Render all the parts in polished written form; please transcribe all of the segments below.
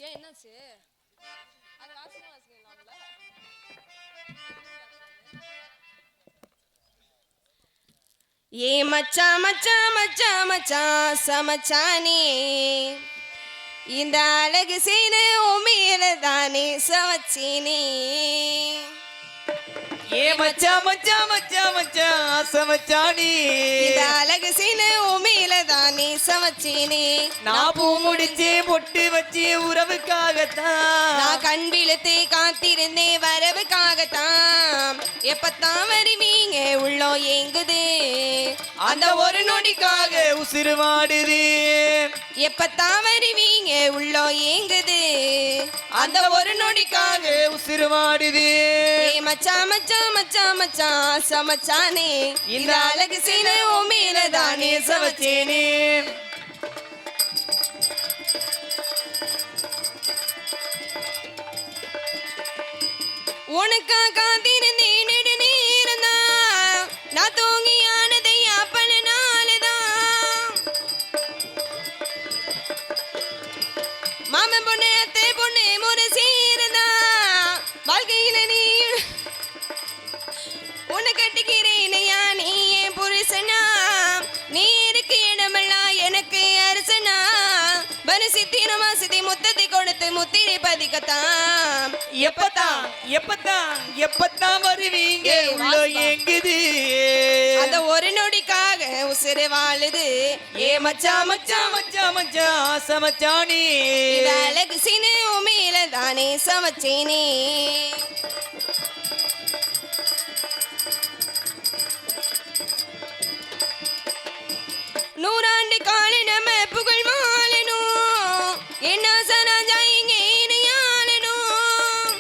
ஏன் என்னாச்சு? அது வாசிக்கலாம்ல. ஏ மச்சான் மச்சான் மச்சான் மச்சான் சமச்சானே, இந்த அழகு சீனு உமையில தானே சமச்சேனே. ஏ மச்சான் மச்சான் மச்சான் மச்சான் சமச்சானே, இந்த அழகு சீனு உமையில தானே சமச்சேனே. நான் பூ முடிச்சு பொட்டு வச்சு உறவுக்காகத்தான், நான் கண் விழுத்து காத்திருந்தேன் வரவுக்காகத்தான். எப்பத்தான் வருவீங்க உள்ளோ ஏங்குது, அந்த ஒரு நொடிக்காக உசிறு வாடுது. எப்பத்தான் வருவீங்க உள்ளோ ஏங்குது, அந்த ஒரு நொடிக்காக உசிறு வாடுது. மச்சான் மச்சான் மச்சான் மச்சான் சமச்சானே, இந்த அழகு சீனு உமையில தானே சமச்சேனே. உனக்கா காத்திருந்தேன் நெடு நேரம்தான், நான் தூங்கியானதை அப்பன நாளுதான். மாமன் பொண்ணு அத்தை பொண்ணு முறை சேரதான், வாழ்க்கையில நீ உன்னை கட்டிக்கிறேனையா நீ என் புருஷனா. நீ இருக்கு இடமெல்லாம் எனக்கு அரசனா, பரிசித்தின மாசத்தை முத்தத்தை கொடுத்து முத்திரை பதிக்கத்தான். எப்பத்தான் எப்பத்தான் எப்பத்தான் வருவீங்க உள்ளோ ஏங்குது, அந்த ஒரு நொடிக்காக உசிறு வாழுது. ஏ மச்சான் மச்சான் மச்சான் மச்சான் சமச்சானே, இந்த அழகு சீனு உமையில தானே சமச்சேனே. நூறாண்டு கால நம்ம புகழ் மாலனும், என்ன சனாஜா இங்க இணையாளனும்.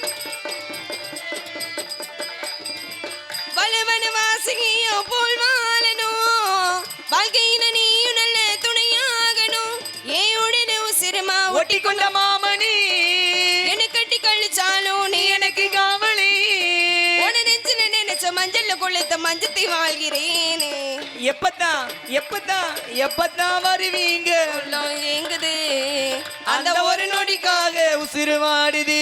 வலுவன வாசிகையோ போல் வாழனும், வாழ்க்கையில நீயும் நல்ல துணையாகணும். ஏன் உடனே உசிரமா ஒட்டி கொண்ட மாமணி, என்ன கட்டி கழிச்சாலும் நீ எனக்கு காவலி. உன நெஞ்சில நினைச்ச மஞ்சள்ல கொளுத்த மஞ்சத்தை வாழ்கிறேனே. எப்பத்தான் எப்பத்தான் எப்பத்தான் வருவீங்க எங்குது, அந்த ஒரு நொடிக்காக உசிறு வாடுது.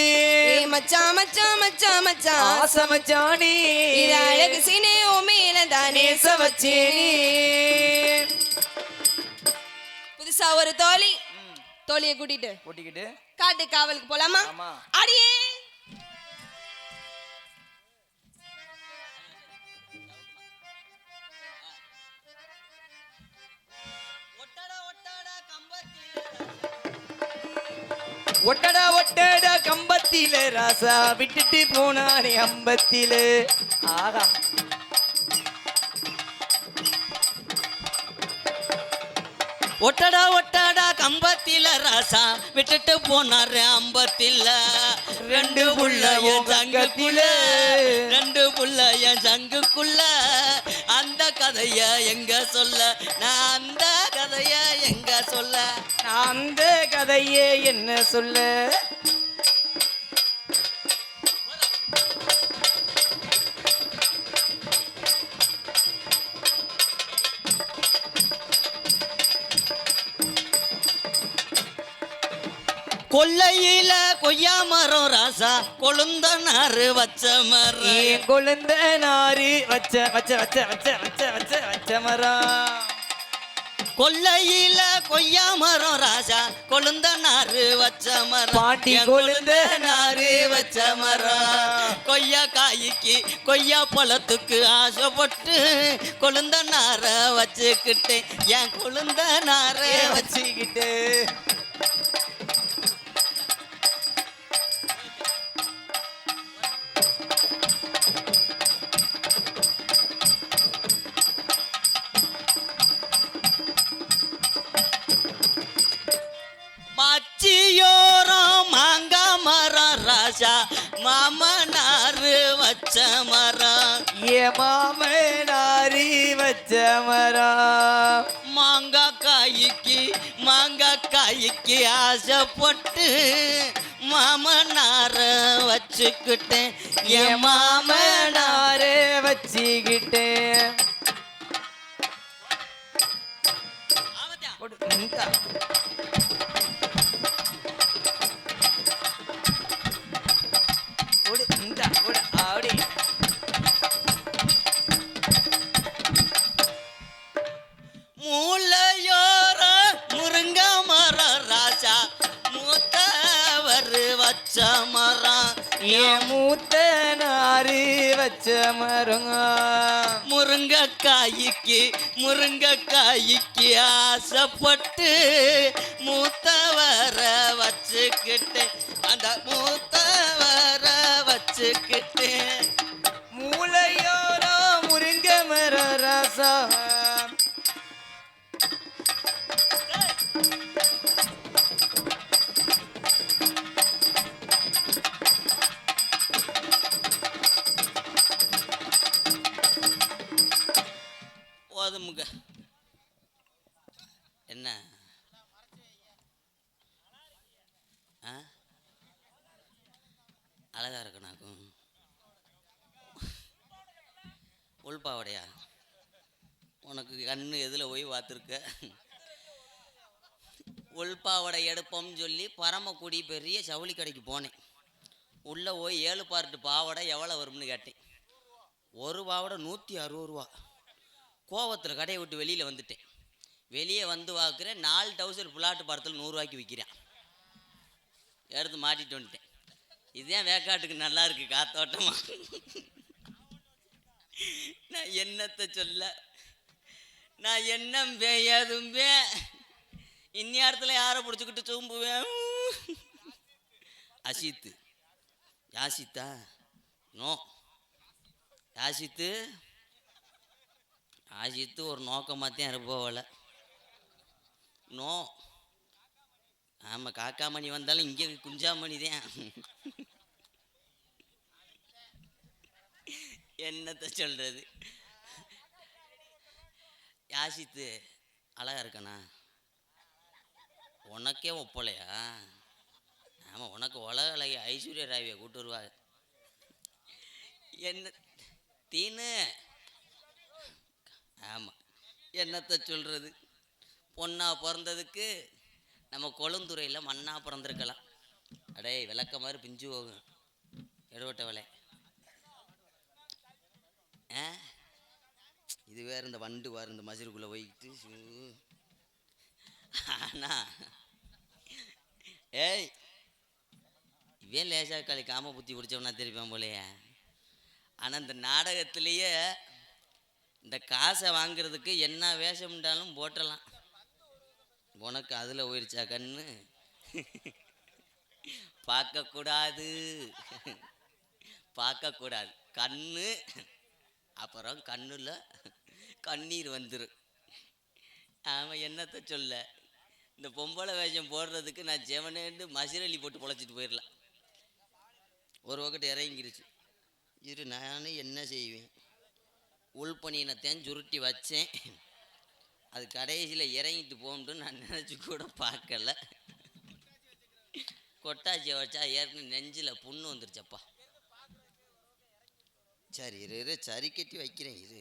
மச்சான் மச்சான் மச்சான் மச்சான் சமச்சானே, இது அழகு சீனே உமையில தானே சமச்சேனே. புதுசா ஒரு தோழிய கூட்டிட்டு காட்டு காவலுக்கு போலாமா? அடியே ஒட்டடா ஒட்டடா கம்பத்தில ராசா விட்டுட்டு போனானே அம்பத்தில. ஆகா, ஒட்டடா ஒட்டடா கம்பத்தில ராசா விட்டுட்டு போனாரு அம்பத்தில. ரெண்டு புள்ள என் சங்குக்குள்ள, ரெண்டு புள்ள என் சங்குக்குள்ள. அந்த கதைய எங்க சொல்ல, நான் அந்த கதைய எங்க சொல்ல, நான் அந்த கதையே என்ன சொல்ல. கொல்லையில கொய்யா மரம் ராசா கொழுந்த நாறு வச்ச மரம், கொழுந்த நாறு வச்ச வச்ச வச்ச வச்ச வச்ச வச்ச வச்ச மரம். கொல்லையில கொய்யா மரம் ராஜா கொழுந்த நாறு வச்ச மரம், பாட்டி கொழுந்த நாறு வச்ச மரம். கொய்யா காய்க்கு கொய்யா பழத்துக்கு ஆசைப்பட்டு கொழுந்த நார வச்சுக்கிட்டு, என் கொழுந்த நார வச்சுக்கிட்டு. மச்சியோரம் மாங்கா மரம் ராஜா மாமனாரு வச்ச மரம், ஏ மாமனாரி வச்ச மரம். மாங்காய் காய்க்கு ஆசைப்பட்டு மாமனார வச்சுக்கிட்டேன், என் மாமனார வச்சுக்கிட்டேன். மரம் மூத்த நாறு வச்ச மரம் முருங்கைக்காய்க்கு ஆசைப்பட்டு மூத்தவர வச்சுக்கிட்டு அந்த மூத்தவர வச்சுக்கிட்டு மூளையோரோ முருங்க மர ராசா போதுமுங்க. என்ன அழகா இருக்கணாக்கும் உள்பாவடையா உனக்கு கண்ணு எதில் போய் பார்த்துருக்க? உள்பாவடை எடுப்போம்னு சொல்லி பரமக்குடி பெரிய ஜவுளி கடைக்கு போனேன். உள்ளே போய் 7 பார்ட்டு பாவடை எவ்வளோ வரும்னு கேட்டேன். ஒரு பாவடை 160 ரூபா. கோவத்தில் கடையை விட்டு வெளியில் வந்துட்டேன். வெளியே வந்து பார்க்குறேன் 4 டவுசர் புலாட்டு படத்தில் 100 ரூபாய்க்கு விற்கிறேன். எடுத்து மாட்டிட்டு வந்துட்டேன். இதுதான் வேக்காட்டுக்கு நல்லா இருக்கு காத்தோட்டமா. நான் என்னத்தை சொல்ல, நான் என்னம்பே ஏதும்பே இந்நேரத்தில் யாரை பிடிச்சிக்கிட்டு சூம்புவேன். அசித்து யாசித்தா நோ யாசித்து ஆசித்து ஒரு நோக்கமாக தான் இருப்போவல நோ. ஆமாம், காக்காமணி வந்தாலும் இங்கே குஞ்சாமணி தான். என்னத்தை சொல்கிறது? யாசித்து அழகா இருக்கண்ணா, உனக்கே ஒப்பலையா? ஆமாம், உனக்கு உலக அழகி ஐஸ்வர்யா ராவியை கூட்டு வருவா. என்ன தீனு? ஆமாம், என்னத்தை சொல்கிறது? பொண்ணா பிறந்ததுக்கு நம்ம கொழுந்துறையில் மண்ணா பிறந்திருக்கலாம். அடே விளக்க மாதிரி பிஞ்சு போகும் எடுவட்ட விலை. இது வேறு இந்த வண்டு வாரு இந்த மசிறுக்குள்ளே போய்கிட்டு. ஆனா ஏய் இவன் லேசா களி காம புத்தி பிடிச்சவனா தெரிப்பான் போலையே. ஆனால் இந்த நாடகத்திலேயே இந்த காசை வாங்கிறதுக்கு என்ன வேஷம்ன்றாலும் போட்டலாம். உனக்கு அதில் போயிடுச்சா கண்ணு? பார்க்கக்கூடாது பார்க்கக்கூடாது கண்ணு. அப்புறம் கண்ணில் கண்ணீர் வந்துடும். ஆமாம், என்னத்தை சொல்ல, இந்த பொம்பளை வேஷம் போடுறதுக்கு நான் ஜெவனேண்டு மசிரலி போட்டு பொழைச்சிட்டு போயிடலாம். ஒரு வக்கட்டு இறங்கிருச்சு. இரு நானும் என்ன செய்வேன்? உள்பணியினத்தையும் சுருட்டி வச்சேன். அது கடைசியில் இறங்கிட்டு போகணுன்னு நான் நினச்சி கூட பார்க்கல. கொட்டாச்சியை வச்சா ஏற்கனவே நெஞ்சில் புண்ணு வந்துருச்சப்பா. சரி இரு சரி கட்டி வைக்கிறேன். இரு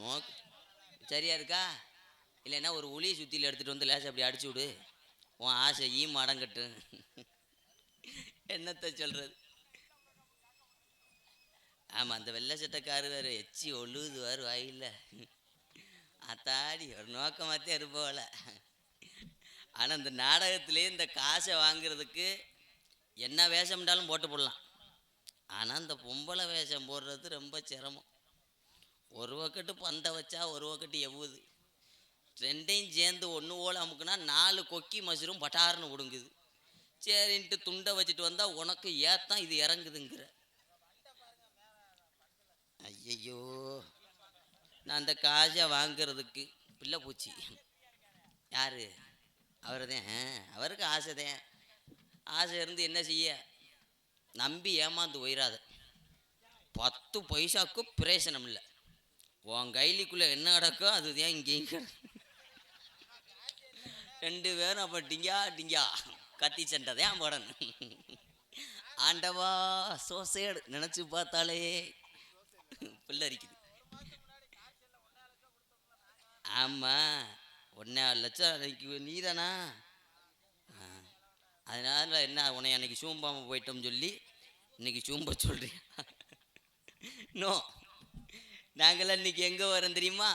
நோக்கு சரியா இருக்கா? இல்லைன்னா ஒரு உளியை சுற்றியில் எடுத்துகிட்டு வந்து லேசை அப்படி அடிச்சு விடு. உன் ஆசை மடங்கட்டு. என்னத்தை சொல்கிறது? ஆமாம், அந்த வெள்ளை சட்டைக்காரு வேறு எச்சி ஒழுகுது வேறு வாயில். அத்தாடி ஒரு நோக்கமாகத்தான் இருப்போல. ஆனால் இந்த நாடகத்திலே இந்த காசை வாங்கிறதுக்கு என்ன வேஷம்ன்றாலும் போட்டு போடலாம். ஆனால் இந்த பொம்பளை வேஷம் போடுறது ரொம்ப சிரமம். ஒரு வக்கட்டு பந்தை வச்சா ஒரு வக்கட்டு எவ்வுது. ரெண்டையும் சேர்ந்து ஒன்று போல் அமுக்குனா 4 கொக்கி மசுரும் பட்டாருன்னு ஒடுங்குது. சரின்ட்டு துண்டை வச்சுட்டு வந்தால் உனக்கு ஏத்தான் இது இறங்குதுங்கிற. ஐயையோ, நான் அந்த காசை வாங்கிறதுக்கு பிள்ளை பூச்சி யார்? அவர் தான். அவருக்கு ஆசைதான். ஆசை இருந்து என்ன செய்ய? நம்பி ஏமாந்து போயிடாத. 10 பைசாவுக்கு பிரயோசனம் இல்லை. உன் கைலிக்குள்ளே என்ன கிடக்கோ அதுதான் இங்கேயும் 2 பேரும் அப்போ டிங்கா கத்தி சண்டை தான் போடணும். ஆண்டவா சோசேடு நினச்சி பார்த்தாலே பிள்ளை அரிக்குது. ஆமாம், 1.5 லட்சம் அன்னைக்கு நீ தானா? அதனால் என்ன உன்னை அன்னைக்கு சூம்பாமல் போயிட்டோம்னு சொல்லி இன்னைக்கு சூம்ப சொல்கிறேன். நோ, நாங்களாம் இன்னைக்கு எங்கே வரோம் தெரியுமா?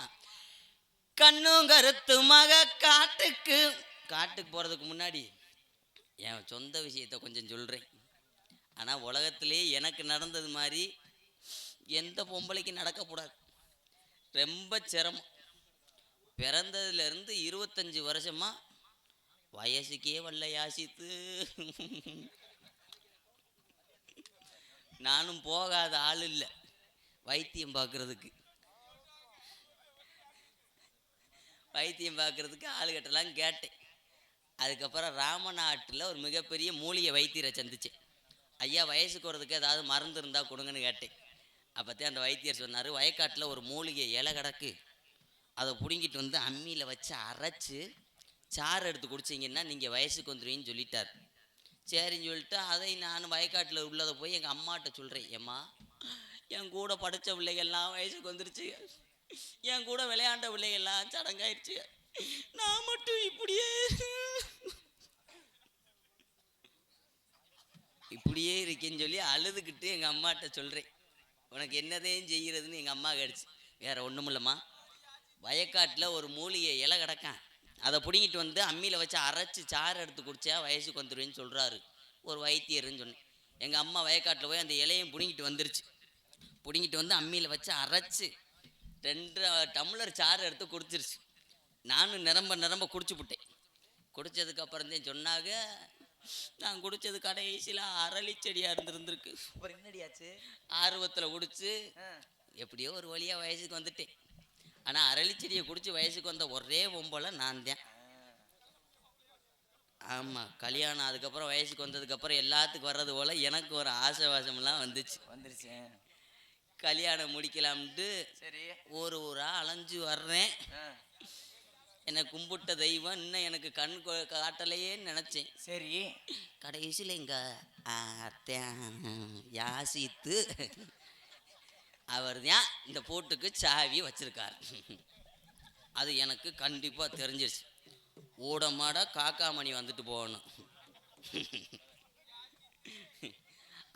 கண்ணும் கருத்துமாக காட்டுக்கு போகிறதுக்கு முன்னாடி என் சொந்த விஷயத்தை கொஞ்சம் சொல்கிறேன். ஆனால் உலகத்திலே எனக்கு நடந்தது மாதிரி எந்த பொம்பளைக்கு நடக்கக்கூடாது. ரொம்ப சிரமம். பிறந்ததுலேருந்து 25 வருஷமாக வயசுக்கே வரல யாசித்து. நானும் போகாத ஆள் இல்லை வைத்தியம் பார்க்குறதுக்கு. ஆளுகிட்டலாம் கேட்டேன். அதுக்கப்புறம் ராமநாட்டில் ஒரு மிகப்பெரிய மூலிகை வைத்தியரை சந்தித்தேன். ஐயா, வயசுக்கு வரதுக்கு ஏதாவது மருந்து இருந்தால் கொடுங்கன்னு கேட்டேன். அப்போத்தே அந்த வைத்தியர் சொன்னார், வயக்காட்டில் ஒரு மூலிகை இலை கிடக்கு, அதை பிடுங்கிட்டு வந்து அம்மியில் வச்சு அரைச்சி சாறு எடுத்து குடிச்சிங்கன்னா நீங்கள் வயசுக்கு வந்துடுவீன்னு சொல்லிட்டார். சரின்னு சொல்லிட்டு அதை நான் வயக்காட்டில் உள்ளதை போய் எங்கள் அம்மாட்ட சொல்கிறேன். ஏம்மா, என் கூட படித்த பிள்ளைகள்லாம் வயசுக்கு வந்துருச்சு, என் கூட விளையாண்ட பிள்ளைகள்லாம் சடங்காயிடுச்சு, நான் மட்டும் இப்படியே இருக்கேன்னு சொல்லி அழுதுகிட்டு எங்கள் அம்மாட்ட சொல்கிறேன். உனக்கு என்னதையும் செய்கிறதுன்னு எங்கள் அம்மா கிடச்சி. வேறு ஒன்றும் இல்லைம்மா, வயக்காட்டில் ஒரு மூலிகை இலை கிடக்கான், அதை பிடிங்கிட்டு வந்து அம்மியில் வச்சு அரைச்சி சாறு எடுத்து குடிச்சா வயசுக்கு வந்துடுவேன்னு சொல்கிறாரு ஒரு வைத்தியர்னு சொன்னேன். எங்கள் அம்மா வயக்காட்டில் போய் அந்த இலையும் பிடிங்கிட்டு வந்துருச்சு. பிடிங்கிட்டு வந்து அம்மியில் வச்சு அரைச்சி 2 டம்ளர் சாறு எடுத்து குடிச்சிருச்சு. நானும் நிரம்ப குடிச்சு விட்டேன். குடித்ததுக்கப்புறந்தேன் சொன்னாங்க, நான் குடித்தது கடைசியில் அரளி செடியாக இருந்திருக்கு. அப்புறம் என்னடியாச்சு? ஆர்வத்தில் குடிச்சு எப்படியோ ஒரு வழியாக வயசுக்கு வந்துட்டேன். ஆனால் அரளி செடியை குடிச்சு வயசுக்கு வந்த ஒரே பொம்பளை நான் தான். ஆமாம், கல்யாணம் அதுக்கப்புறம் வயசுக்கு வந்ததுக்கப்புறம் எல்லாத்துக்கும் வர்றது போல் எனக்கு ஒரு ஆசைவாசமெல்லாம் வந்துருச்சு. கல்யாணம் முடிக்கலாம்ட்டு சரி ஒரு ஊராக அலைஞ்சு வர்றேன். என்னை கும்பிட்ட தெய்வம் இன்னும் எனக்கு கண் காட்டலையேன்னு நினச்சேன். சரி, கடைசியில் எங்கள் அத்தை யாசித்து அவர் தான் இந்த பூட்டுக்கு சாவி வச்சிருக்கார். அது எனக்கு கண்டிப்பாக தெரிஞ்சிருச்சு. ஊடமாட காக்காமணி வந்துட்டு போகணும்.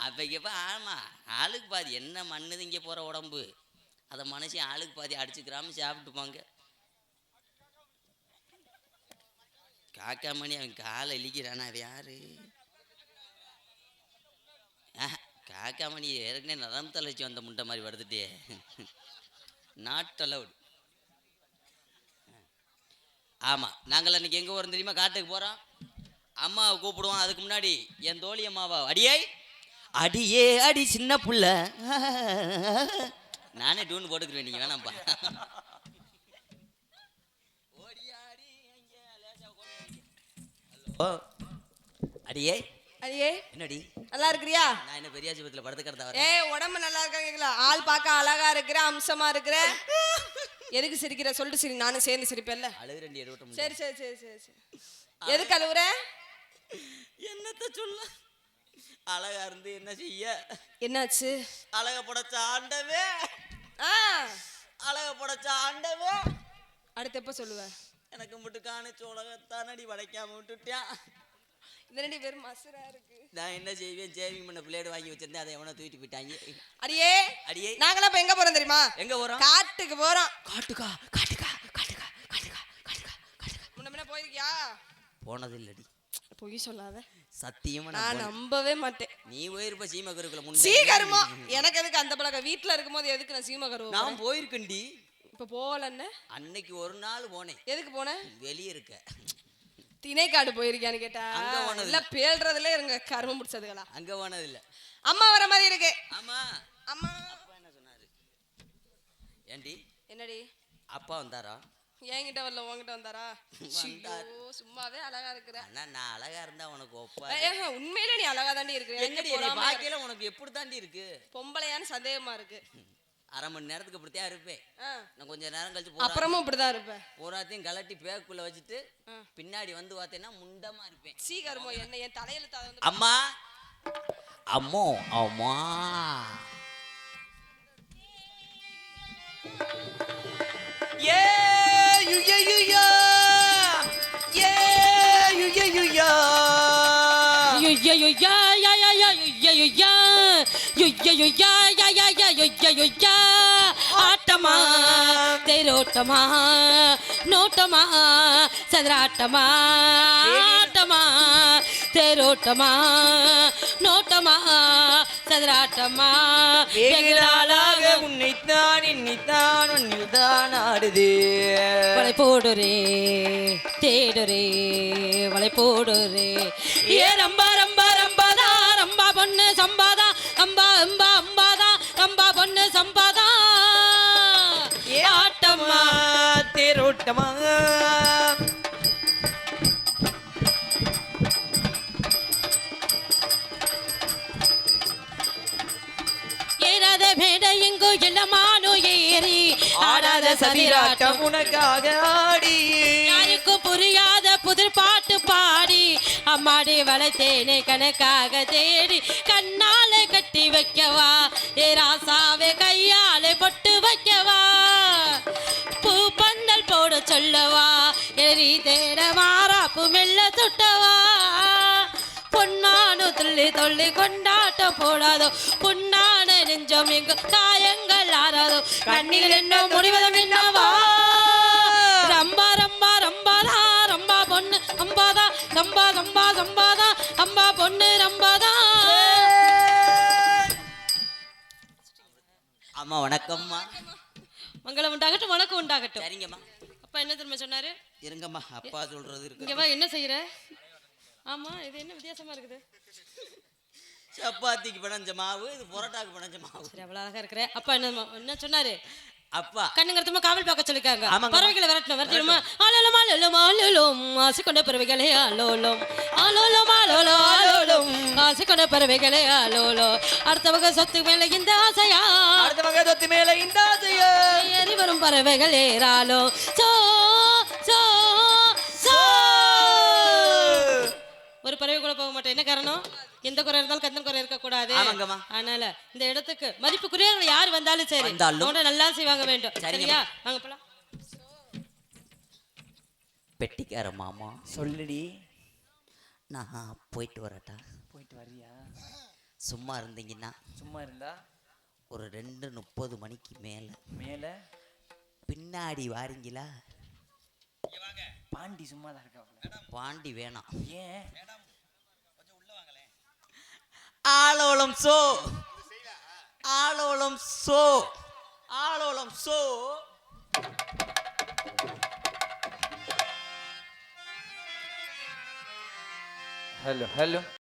அப்போக்கப்போ ஆமாம், ஆளுக்கு பாதி என்ன மண்ணுது இங்கே போகிற உடம்பு, அதை மனுஷன் ஆளுக்கு பாதி அடிச்சுக்கிறாம சாப்பிட்டுப்பாங்க. காக்காமணி அவன் காலை இழிக்கிறானா? அது யாரு? காக்காமணி ஏற்கனவே நரம் தலைச்சி வந்த முண்டை மாதிரி வருதுட்டே. Not allowed. ஆமாம், நாங்கள் அன்றைக்கி எங்கே போகிறோம் தெரியுமா? காட்டுக்கு போகிறோம். அம்மாவை கூப்பிடுவோம். அதுக்கு முன்னாடி என் தோழி அம்மாவா, அடியே அடி சின்ன புள்ள, நானே டூன் போட்டுக்கிறேன், நீங்கள் வேணாம்ப்பா. அடியே என்னடி நல்லா இருக்கிறியா? நான் என்ன பெரிய ஆஸ்பத்திரியில் படுத்து கிடந்தா? உடம்பு நல்லா இருக்கா? ஆள் பார்க்க அழகா இருக்கிற, அம்சமா இருக்கிற. எதுக்கு சிரிக்கிற? சொல்லிட்டு சரி, நானும் சேர்ந்து சிரிப்பேன்ல. அழுகுறேன். சரி சரி சரி சரி சரி. எதுக்கு அழுகுற? என்னத்த சொல்ல, அழகா இருந்து என்ன செய்ய? என்னாச்சு? அழக படைச்ச ஆண்டவே, அழக படைச்ச ஆண்டவே. அடுத்து எப்ப சொல்லுவ? எனக்கு மட்டும் காணிச்சு உலகத்தானடி படைக்காம விட்டுட்டான். இதனடி வெறும் மசுரா இருக்கு. நான் என்ன செய்வேன்? சேவிங் பண்ண பிளேடு வாங்கி வச்சிருந்தேன், அதை எவனோ தூக்கிட்டு போயிட்டாங்க. அடியே நாங்களாம் இப்ப எங்க போறோம் தெரியுமா? எங்க போறோம்? காட்டுக்கு போறோம். காட்டுக்கா? முன்ன போயிருக்கியா? போனது இல்லடி. பொய் சொல்லாத. சத்தியமா நான் நம்பவே மாட்டேன். நீ போயிருப்ப சீமகருக்குள்ள முன்ன. சீகருமோ எனக்கு எதுக்கு அந்த பழக்கம்? வீட்டுல இருக்கும்போது எதுக்கு நான் சீமகரு? நான் போயிருக்கேன்டி. இப்ப போகலன்னு? அன்னைக்கு ஒரு நாள் போனேன். எதுக்கு போன? வெளியே இருக்க. திணைக்காடு போயிருக்கியான்னு கேட்டா இல்ல பேல்றதுல இருங்க கருமம் முடிச்சதுங்களா? அங்க போனது இல்ல. அம்மா வர மாதிரி இருக்கு. ஆமா அம்மா. அப்பா என்ன சொன்னாரு? ஏண்டி? என்னடி? அப்பா வந்தாரா? என்கிட்ட வரல, உன்கிட்ட வந்தாரா? சும்மாவே அழகா இருக்கிற. அண்ணா, நான் அழகா இருந்தா உனக்கு ஒப்பா? உண்மையிலே நீ அழகா தாண்டி இருக்கிற. என்னடி பாக்கையில உனக்கு எப்படி தாண்டி இருக்கு? பொம்பளையான்னு சந்தேகமா இருக்கு. அரை மணி நேரத்துக்கு இப்படித்தான் இருப்பேன். நான் கொஞ்ச நேரம் கழிச்சு அப்புறமும் இப்படிதான் இருப்பேன். பூராத்தையும் கலட்டி பேக்குள்ள வச்சுட்டு பின்னாடி வந்து பார்த்தேன்னா முண்டமா இருப்பேன். சீக்கிரமோ என்ன என் தலையில அம்மா அம்மோ அம்மா. ஏ யுயா யுயா ஏ யுயா யுயா யுயா யுயா யா யா யா யுயா யுயா யுயா யுயா யா யா யா யுயா யுயா. ஆட்டமா தேரோட்டமா நோட்டமா சதுராட்டமா ஆட்டமா தேரோட்டமா நோட்டமா சதுராட்டமா வெகு நாளாக உன்னைத்தான் எண்ணித்தான் உன்னில் தான் ஆடுது. வளை போடுறே தேடுறே வளை போடுறே ஏ ரம்பா ரம்பா ரம்பாதா ரம்பா பொண்ணு சம்பாதா அம்பா அம்பா அம்பாதா ரம்பா பொண்ணு சம்பாதா ஆட்டம்மா தேரோட்டமா ஏறாத மேடை எங்கோ இளமானோ ஏறி ஆடாத சதிராட்டம் உனக்காக ஆடி. யாருக்கும் புரியாத புதிர் பாட்டு பாடி அம்மாடி வளைத்தேனே கணக்காக தேடி கண்ணாலே கட்டி வைக்கவா ஏ ராசாவே கையாலே பொட்டு வைக்கவா பூ பந்தல் போட சொல்லவா எரி தேட மாறாப்பு மெல்ல சுட்டவா பொன்னானு துள்ளி துள்ளி கொண்டாட்டம் போடாதோ பொன்னான நெஞ்சம் எங்க காயங்கள் ஆறாதோ கண்ணில் என்ன முடிவதும் என்னவா ரம்பா ரம்பா ரம்பாதா ரம்பா பொண்ணு அம்பாதா சம்பா சம்பா சம்பாதா அம்பா பொண்ணு ரம்பாதா. அம்மா வணக்கம்மா. மங்களம் உண்டாகட்டும் வணக்கம் உண்டாகட்டும். சரிங்கம்மா. அப்பா என்ன திரும்ப சொன்னாரு? இருங்கம்மா, அப்பா சொல்றது இருக்கு. இங்க வா, என்ன செய்யற? ஆமா, இது என்ன வித்தியாசமா இருக்குது? சப்பாத்திக்கு பிணைஞ்ச மாவு, இது பரோட்டாக்கு பிணைஞ்ச மாவு. சரி, அவ்வளவு அழகா இருக்கிற. அப்பா என்ன சொன்னாரு? அப்பா கண்ணுங்கிறதுமா காவல் பார்க்க சொல்லிருக்காங்க. ஆமாங்க. பறவைகளை விரட்டணுமா? ஆலோலம் ஆலோலம் ஆலோலம் ஆசைக்கொண்ட பறவைகளே ஆலோலம் ஆலோலம் ஆலோலம் ஆலோலம் ஆசைக்கொண்ட பறவைகளே ஆலோலோ. அடுத்தவங்க சொத்து மேல இந்த ஆசையா, அடுத்தவங்க சொத்து மேல இந்த ஆசையா, ஏறி வரும் பறவைகள் ஏறாலோ. So so so. ஒரு பறவை கூட போக மாட்டேன். என்ன காரணம்? எந்த குறை இருந்தாலும் கந்தன் குறை இருக்க கூடாது. அதனால இந்த இடத்துக்கு மதிப்புக்குரிய யார் வந்தாலும் சரி அவங்க நல்லா செய்வாங்க வேண்டும். சரியா? வாங்க போலாம். பெட்டிக்கார மாமா சொல்லுடி. நான் போயிட்டு வரட்டா? போயிட்டு வரியா? சும்மா இருந்தீங்கன்னா. சும்மா இருந்தா ஒரு 2:30 மணிக்கு மேல மேல பின்னாடி வாரீங்களா? பாண்டி சும்மா தான் இருக்கா? பாண்டி வேணாம். ஏன்? ஆலோலம் சோ ஆலோலம் சோ ஆலோலம் சோ. Hello hello